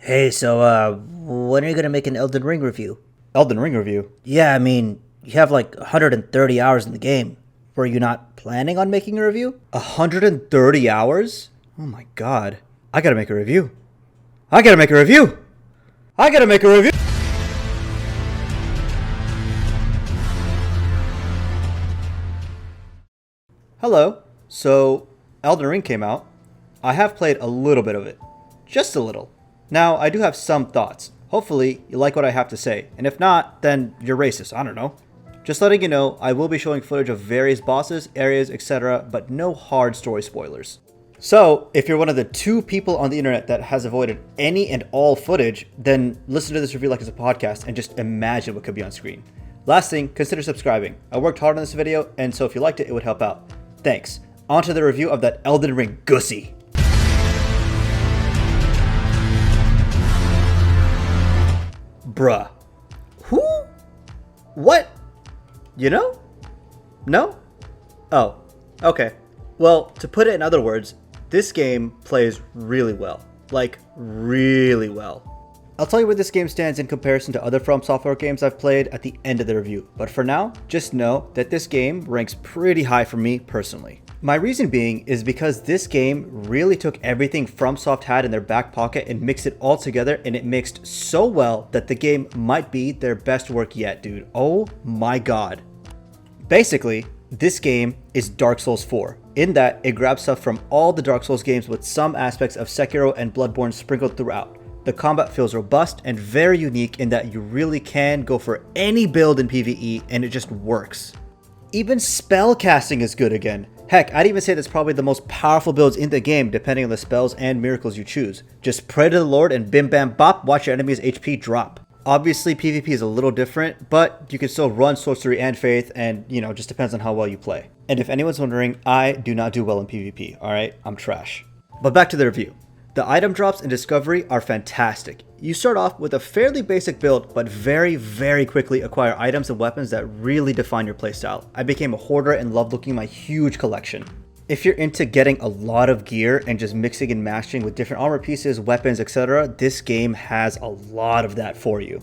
Hey, when are you gonna make an Elden Ring review? Elden Ring review. Yeah, I mean, you have like 130 hours in the game. Were you not planning on making a review? 130 hours? Oh my god. I gotta make a review. I gotta make a review. I gotta make a review. Hello. So, Elden Ring came out. I have played a little bit of it. Just a little. Now, I do have some thoughts. Hopefully, you like what I have to say. And if not, then you're racist. I don't know. Just letting you know, I will be showing footage of various bosses, areas, etc., but no hard story spoilers. So, if you're one of the 2 people on the internet that has avoided any and all footage, then listen to this review like it's a podcast and just imagine what could be on screen. Last thing, consider subscribing. I worked hard on this video, and so if you liked it, it would help out. Thanks. On to the review of that Elden Ring gussy. Bruh. Who? What? You know? No? Oh, okay. Well, to put it in other words, this game plays really well. Like, really well. I'll tell you where this game stands in comparison to other From Software games I've played at the end of the review, but for now, just know that this game ranks pretty high for me personally. My reason being is because this game really took everything FromSoft had in their back pocket and mixed it all together, and it mixed so well that the game might be their best work yet, dude. Oh my god. Basically, this game is Dark Souls 4, in that it grabs stuff from all the Dark Souls games with some aspects of Sekiro and Bloodborne sprinkled throughout. The combat feels robust and very unique in that you really can go for any build in PvE and it just works. Even spell casting is good again. Heck, I'd even say that's probably the most powerful builds in the game depending on the spells and miracles you choose. Just pray to the Lord and bim bam bop, watch your enemy's HP drop. Obviously PvP is a little different, but you can still run sorcery and faith and, just depends on how well you play. And if anyone's wondering, I do not do well in PvP, alright? I'm trash. But back to the review. The item drops in Discovery are fantastic. You start off with a fairly basic build, but very quickly acquire items and weapons that really define your playstyle. I became a hoarder and loved looking at my huge collection. If you're into getting a lot of gear and just mixing and matching with different armor pieces, weapons, etc., this game has a lot of that for you.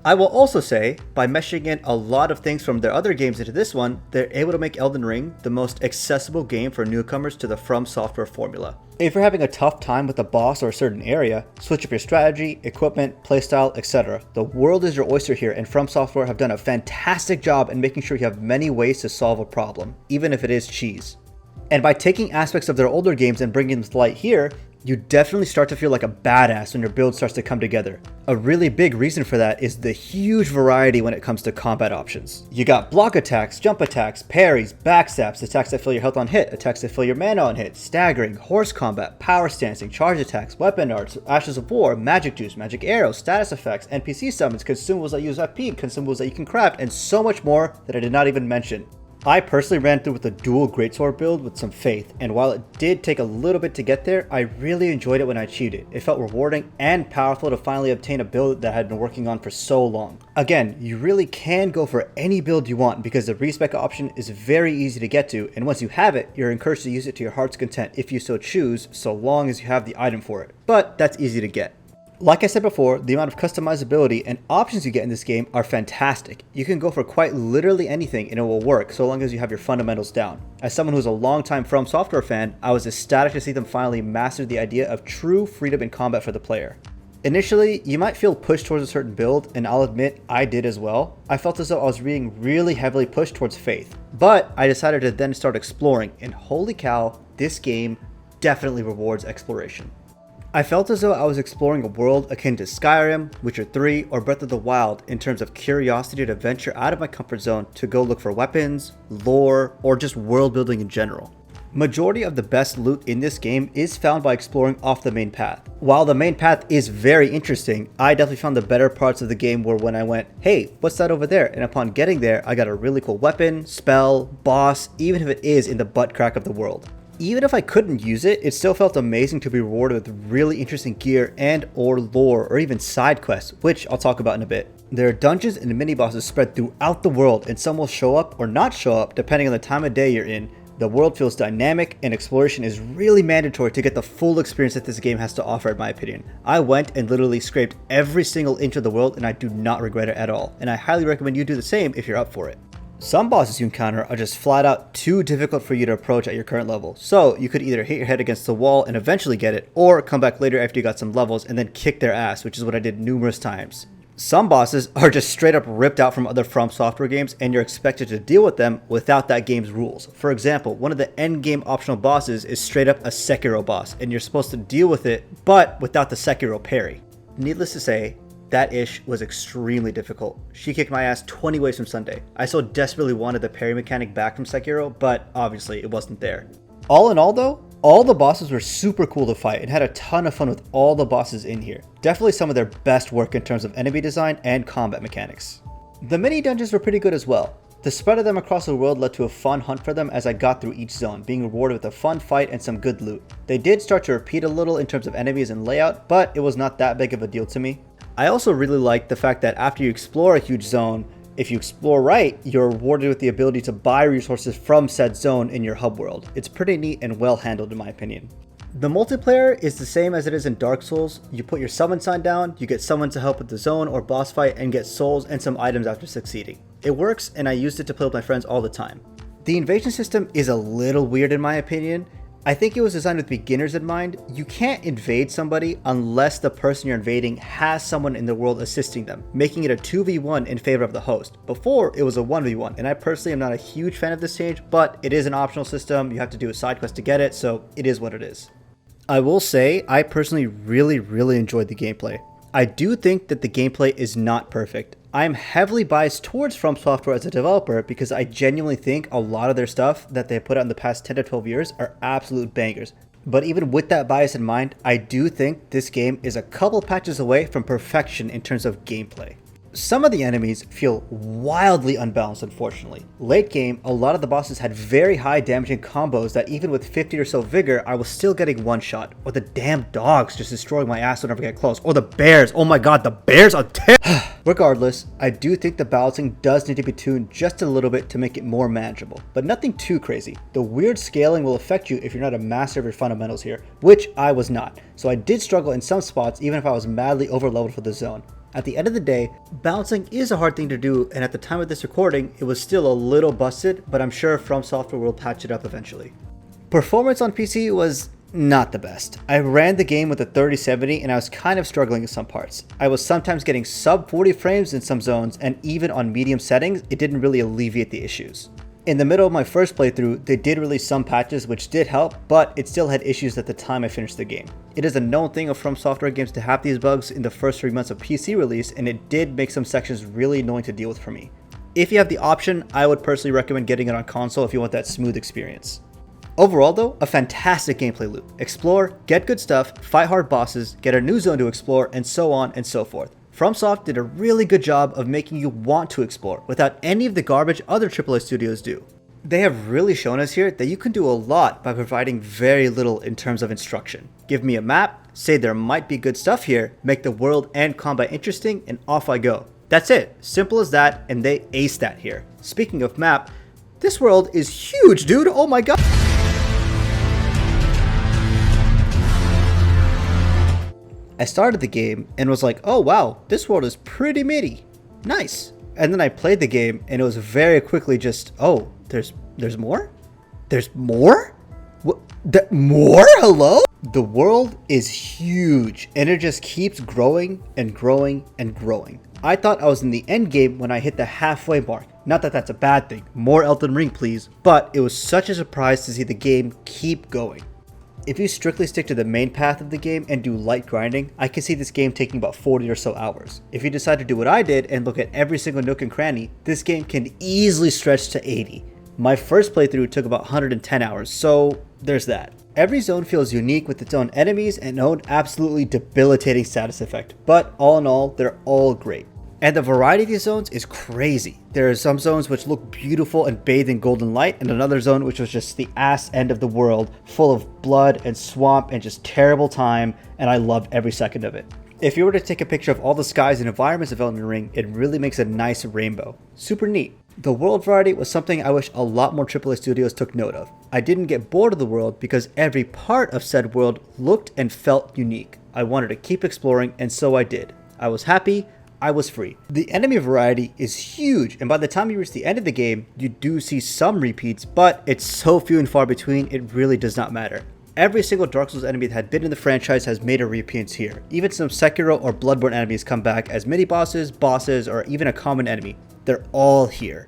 I will also say, by meshing in a lot of things from their other games into this one, they're able to make Elden Ring the most accessible game for newcomers to the From Software formula. If you're having a tough time with a boss or a certain area, switch up your strategy, equipment, playstyle, etc. The world is your oyster here, and From Software have done a fantastic job in making sure you have many ways to solve a problem, even if it is cheese. And by taking aspects of their older games and bringing them to light here, you definitely start to feel like a badass when your build starts to come together. A really big reason for that is the huge variety when it comes to combat options. You got block attacks, jump attacks, parries, backstabs, attacks that fill your health on hit, attacks that fill your mana on hit, staggering, horse combat, power stancing, charge attacks, weapon arts, ashes of war, magic juice, magic arrows, status effects, NPC summons, consumables that use FP, consumables that you can craft, and so much more that I did not even mention. I personally ran through with a dual greatsword build with some faith, and while it did take a little bit to get there, I really enjoyed it when I achieved it. It felt rewarding and powerful to finally obtain a build that I had been working on for so long. Again, you really can go for any build you want because the respec option is very easy to get to, and once you have it, you're encouraged to use it to your heart's content if you so choose, so long as you have the item for it. But that's easy to get. Like I said before, the amount of customizability and options you get in this game are fantastic. You can go for quite literally anything and it will work so long as you have your fundamentals down. As someone who's a longtime From Software fan, I was ecstatic to see them finally master the idea of true freedom in combat for the player. Initially, you might feel pushed towards a certain build, and I'll admit I did as well. I felt as though I was being really heavily pushed towards faith, but I decided to then start exploring, and holy cow, this game definitely rewards exploration. I felt as though I was exploring a world akin to Skyrim, Witcher 3, or Breath of the Wild in terms of curiosity to venture out of my comfort zone to go look for weapons, lore, or just world building in general. Majority of the best loot in this game is found by exploring off the main path. While the main path is very interesting, I definitely found the better parts of the game were when I went, hey, what's that over there? And upon getting there, I got a really cool weapon, spell, boss, even if it is in the butt crack of the world. Even if I couldn't use it, it still felt amazing to be rewarded with really interesting gear and or lore or even side quests, which I'll talk about in a bit. There are dungeons and mini bosses spread throughout the world, and some will show up or not show up depending on the time of day you're in, The world feels dynamic, and exploration is really mandatory to get the full experience that this game has to offer, in my opinion. I went and literally scraped every single inch of the world, and I do not regret it at all, and I highly recommend you do the same if you're up for it. Some bosses you encounter are just flat out too difficult for you to approach at your current level, so you could either hit your head against the wall and eventually get it, or come back later after you got some levels and then kick their ass, which is what I did numerous times. Some bosses are just straight up ripped out from other From Software games, and you're expected to deal with them without that game's rules. For example, one of the end game optional bosses is straight up a Sekiro boss, and you're supposed to deal with it, but without the Sekiro parry. Needless to say, that ish was extremely difficult. She kicked my ass 20 ways from Sunday. I so desperately wanted the parry mechanic back from Sekiro, but obviously it wasn't there. All in all though, all the bosses were super cool to fight and had a ton of fun with all the bosses in here. Definitely some of their best work in terms of enemy design and combat mechanics. The mini dungeons were pretty good as well. The spread of them across the world led to a fun hunt for them as I got through each zone, being rewarded with a fun fight and some good loot. They did start to repeat a little in terms of enemies and layout, but it was not that big of a deal to me. I also really liked the fact that after you explore a huge zone, if you explore right, you're rewarded with the ability to buy resources from said zone in your hub world. It's pretty neat and well handled in my opinion. The multiplayer is the same as it is in Dark Souls. You put your summon sign down, you get someone to help with the zone or boss fight, and get souls and some items after succeeding. It works, and I used it to play with my friends all the time. The invasion system is a little weird in my opinion. I think it was designed with beginners in mind. You can't invade somebody unless the person you're invading has someone in the world assisting them, making it a 2v1 in favor of the host. Before, it was a 1v1, and I personally am not a huge fan of this change, but it is an optional system. You have to do a side quest to get it, so it is what it is. I will say, I personally really enjoyed the gameplay. I do think that the gameplay is not perfect. I am heavily biased towards From Software as a developer because I genuinely think a lot of their stuff that they put out in the past 10 to 12 years are absolute bangers. But even with that bias in mind, I do think this game is a couple patches away from perfection in terms of gameplay. Some of the enemies feel wildly unbalanced, unfortunately. Late game, a lot of the bosses had very high damaging combos that even with 50 or so vigor, I was still getting one shot. Or the damn dogs just destroying my ass whenever I get close. Or the bears, oh my god, the bears are terrible. Regardless, I do think the balancing does need to be tuned just a little bit to make it more manageable, but nothing too crazy. The weird scaling will affect you if you're not a master of your fundamentals here, which I was not. So I did struggle in some spots even if I was madly overleveled for the zone. At the end of the day, balancing is a hard thing to do, and at the time of this recording, it was still a little busted, but I'm sure From Software will patch it up eventually. Performance on PC was not the best. I ran the game with a 3070 and I was kind of struggling in some parts. I was sometimes getting sub 40 frames in some zones, and even on medium settings, it didn't really alleviate the issues. In the middle of my first playthrough, they did release some patches which did help, but it still had issues at the time I finished the game. It is a known thing of From Software games to have these bugs in the first 3 months of PC release, and it did make some sections really annoying to deal with for me. If you have the option, I would personally recommend getting it on console if you want that smooth experience. Overall though, a fantastic gameplay loop. Explore, get good stuff, fight hard bosses, get a new zone to explore, and so on and so forth. FromSoft did a really good job of making you want to explore without any of the garbage other AAA studios do. They have really shown us here that you can do a lot by providing very little in terms of instruction. Give me a map, say there might be good stuff here, make the world and combat interesting, and off I go. That's it. Simple as that, and they ace that here. Speaking of map, this world is huge, dude. Oh my god. I started the game and was like, oh wow, this world is pretty meaty. Nice. And then I played the game and it was very quickly just, oh, there's more? There's more? What? More? Hello? The world is huge and it just keeps growing and growing and growing. I thought I was in the end game when I hit the halfway mark. Not that that's a bad thing. More Elden Ring, please. But it was such a surprise to see the game keep going. If you strictly stick to the main path of the game and do light grinding, I can see this game taking about 40 or so hours. If you decide to do what I did and look at every single nook and cranny, this game can easily stretch to 80. My first playthrough took about 110 hours, so there's that. Every zone feels unique with its own enemies and own absolutely debilitating status effect, but all in all, they're all great. And the variety of these zones is crazy. There are some zones which look beautiful and bathed in golden light, and another zone which was just the ass end of the world, full of blood and swamp and just terrible time, and I loved every second of it. If you were to take a picture of all the skies and environments of Elden Ring, it really makes a nice rainbow. Super neat. The world variety was something I wish a lot more AAA studios took note of. I didn't get bored of the world because every part of said world looked and felt unique. I wanted to keep exploring, and so I did. I was happy, I was free. The enemy variety is huge, and by the time you reach the end of the game, you do see some repeats, but it's so few and far between, it really does not matter. Every single Dark Souls enemy that had been in the franchise has made a reappearance here. Even some Sekiro or Bloodborne enemies come back as mini-bosses, bosses, or even a common enemy. They're all here.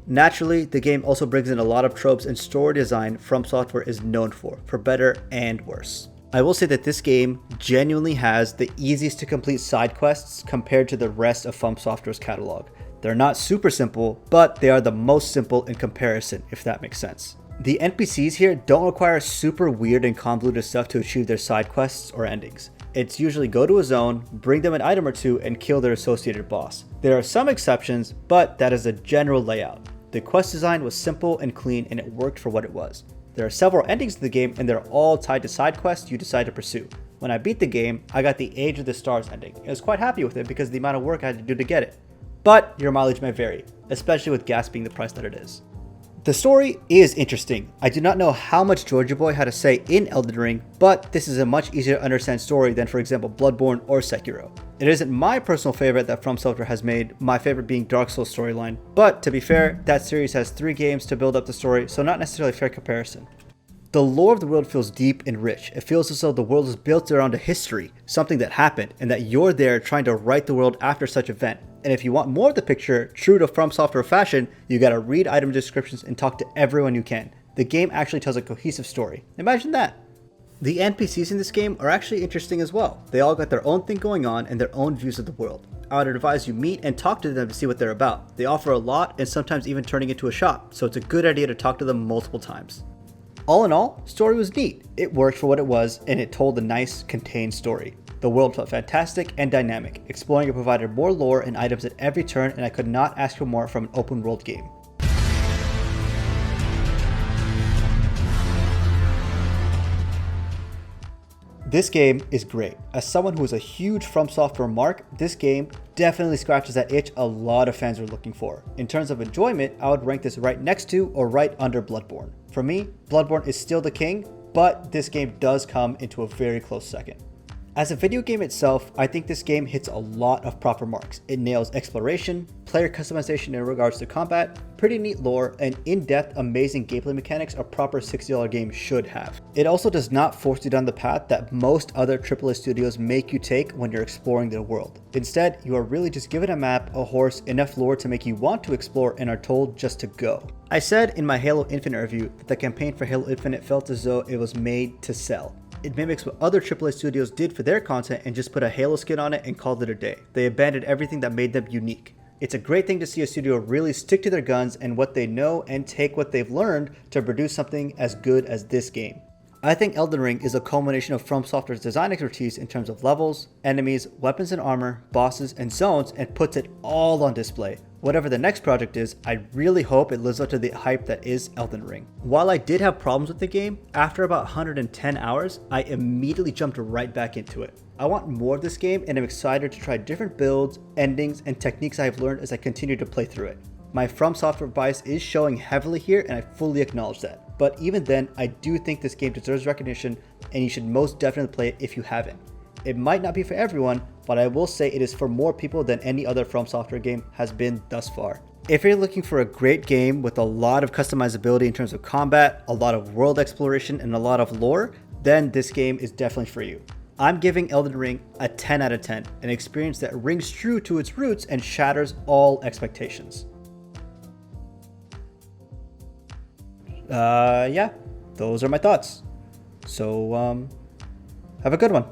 Naturally, the game also brings in a lot of tropes and story design From Software is known for better and worse. I will say that this game genuinely has the easiest to complete side quests compared to the rest of From Software's catalog. They're not super simple, but they are the most simple in comparison, if that makes sense. The NPCs here don't require super weird and convoluted stuff to achieve their side quests or endings. It's usually go to a zone, bring them an item or two, and kill their associated boss. There are some exceptions, but that is a general layout. The quest design was simple and clean, and it worked for what it was. There are several endings to the game, and they're all tied to side quests you decide to pursue. When I beat the game, I got the Age of the Stars ending. I was quite happy with it because of the amount of work I had to do to get it. But your mileage may vary, especially with gas being the price that it is. The story is interesting. I do not know how much Georgia Boy had to say in Elden Ring, but this is a much easier to understand story than, for example, Bloodborne or Sekiro. It isn't my personal favorite that From Software has made, my favorite being Dark Souls storyline, but to be fair, that series has 3 games to build up the story, so not necessarily a fair comparison. The lore of the world feels deep and rich. It feels as though the world is built around a history, something that happened, and that you're there trying to right the world after such event. And if you want more of the picture, true to From Software fashion, you gotta read item descriptions and talk to everyone you can. The game actually tells a cohesive story. Imagine that. The NPCs in this game are actually interesting as well. They all got their own thing going on and their own views of the world. I would advise you meet and talk to them to see what they're about. They offer a lot and sometimes even turning into a shop, so it's a good idea to talk to them multiple times. All in all, story was neat. It worked for what it was, and it told a nice, contained story. The world felt fantastic and dynamic. Exploring it provided more lore and items at every turn, and I could not ask for more from an open world game. This game is great. As someone who is a huge From Software mark, this game definitely scratches that itch a lot of fans are looking for. In terms of enjoyment, I would rank this right next to or right under Bloodborne. For me, Bloodborne is still the king, but this game does come into a very close second. As a video game itself, I think this game hits a lot of proper marks. It nails exploration, player customization in regards to combat, pretty neat lore, and in-depth amazing gameplay mechanics a proper $60 game should have. It also does not force you down the path that most other AAA studios make you take when you're exploring their world. Instead, you are really just given a map, a horse, enough lore to make you want to explore and are told just to go. I said in my Halo Infinite review that the campaign for Halo Infinite felt as though it was made to sell. It mimics what other AAA studios did for their content and just put a Halo skin on it and called it a day. They abandoned everything that made them unique. It's a great thing to see a studio really stick to their guns and what they know and take what they've learned to produce something as good as this game. I think Elden Ring is a culmination of From Software's design expertise in terms of levels, enemies, weapons and armor, bosses, and zones, and puts it all on display. Whatever the next project is, I really hope it lives up to the hype that is Elden Ring. While I did have problems with the game, after about 110 hours, I immediately jumped right back into it. I want more of this game and I'm excited to try different builds, endings, and techniques I have learned as I continue to play through it. My From Software bias is showing heavily here and I fully acknowledge that. But even then, I do think this game deserves recognition and you should most definitely play it if you haven't. It might not be for everyone, but I will say it is for more people than any other From Software game has been thus far. If you're looking for a great game with a lot of customizability in terms of combat, a lot of world exploration, and a lot of lore, then this game is definitely for you. I'm giving Elden Ring a 10 out of 10, an experience that rings true to its roots and shatters all expectations. Yeah, those are my thoughts. So, have a good one.